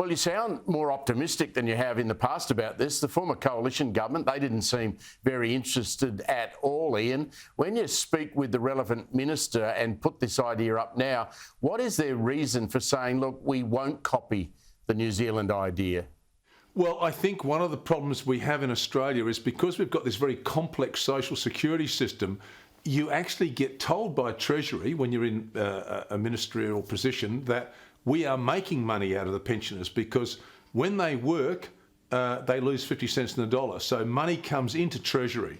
Well, you sound more optimistic than you have in the past about this. The former coalition government, they didn't seem very interested at all, Ian. When you speak with the relevant minister and put this idea up now, what is their reason for saying, look, we won't copy the New Zealand idea? Well, I think one of the problems we have in Australia is because we've got this very complex social security system, you actually get told by Treasury when you're in a ministerial position that we are making money out of the pensioners because when they work, they lose 50 cents in the dollar. So money comes into Treasury.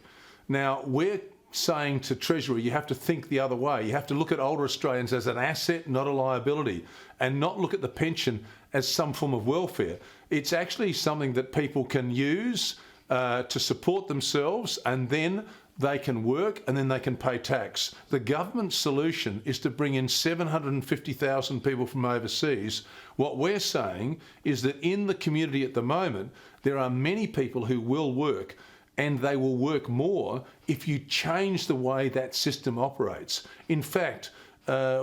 Now, we're saying to Treasury, you have to think the other way. You have to look at older Australians as an asset, not a liability, and not look at the pension as some form of welfare. It's actually something that people can use to support themselves, and then they can work and then they can pay tax. The government's solution is to bring in 750,000 people from overseas. What we're saying is that in the community at the moment, there are many people who will work, and they will work more if you change the way that system operates. In fact,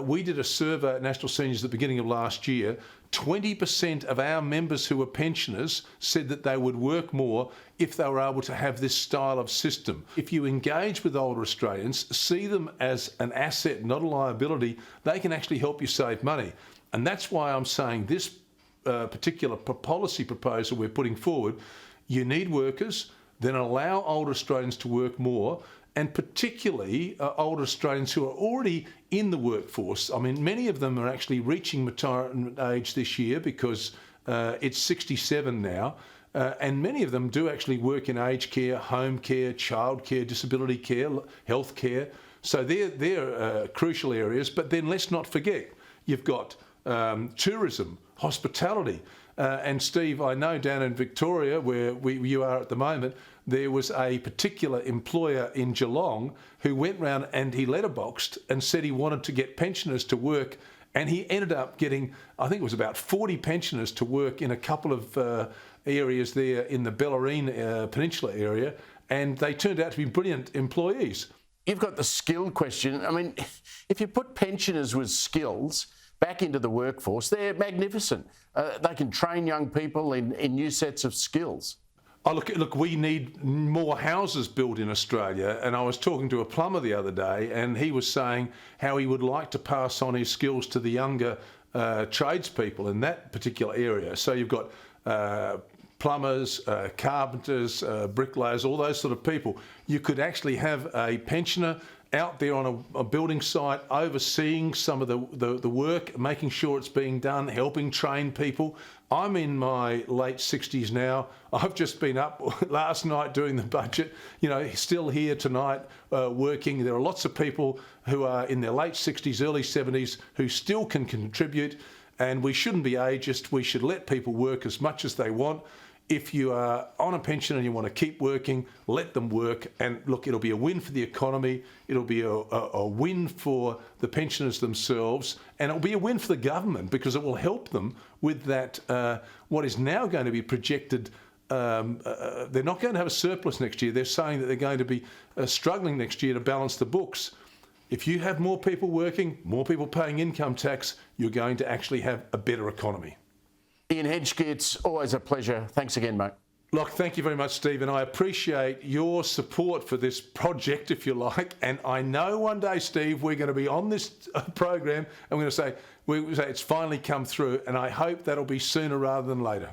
we did a survey at National Seniors at the beginning of last year. 20% of our members who were pensioners said that they would work more if they were able to have this style of system. If you engage with older Australians, see them as an asset, not a liability, they can actually help you save money. And that's why I'm saying this particular policy proposal we're putting forward, you need workers, then allow older Australians to work more, and particularly older Australians who are already in the workforce. I mean, many of them are actually reaching retirement age this year because it's 67 now, and many of them do actually work in aged care, home care, child care, disability care, health care. So they're crucial areas. But then let's not forget, you've got tourism, hospitality. And Steve, I know down in Victoria, where you are at the moment, there was a particular employer in Geelong who went round and he letterboxed and said he wanted to get pensioners to work, and he ended up getting, I think it was about 40 pensioners to work in a couple of areas there in the Bellarine Peninsula area, and they turned out to be brilliant employees. You've got the skill question. I mean, if you put pensioners with skills back into the workforce, they're magnificent. They can train young people in new sets of skills. Oh, look, we need more houses built in Australia, and I was talking to a plumber the other day, and he was saying how he would like to pass on his skills to the younger tradespeople in that particular area. So you've got plumbers, carpenters, bricklayers, all those sort of people. You could actually have a pensioner out there on a building site overseeing some of the work, making sure it's being done, helping train people. I'm in my late 60s now. I've just been up last night doing the budget, still here tonight working. There are lots of people who are in their late 60s, early 70s who still can contribute, and we shouldn't be ageist. We should let people work as much as they want. If you are on a pension and you want to keep working, let them work. And look, it'll be a win for the economy. It'll be a win for the pensioners themselves. And it'll be a win for the government because it will help them with that, what is now going to be projected. They're not going to have a surplus next year. They're saying that they're going to be struggling next year to balance the books. If you have more people working, more people paying income tax, you're going to actually have a better economy. Ian Henschke, it's always a pleasure. Thanks again, mate. Look, thank you very much, Stephen. I appreciate your support for this project, if you like. And I know one day, Steve, we're going to be on this program and we're going to say it's finally come through. And I hope that'll be sooner rather than later.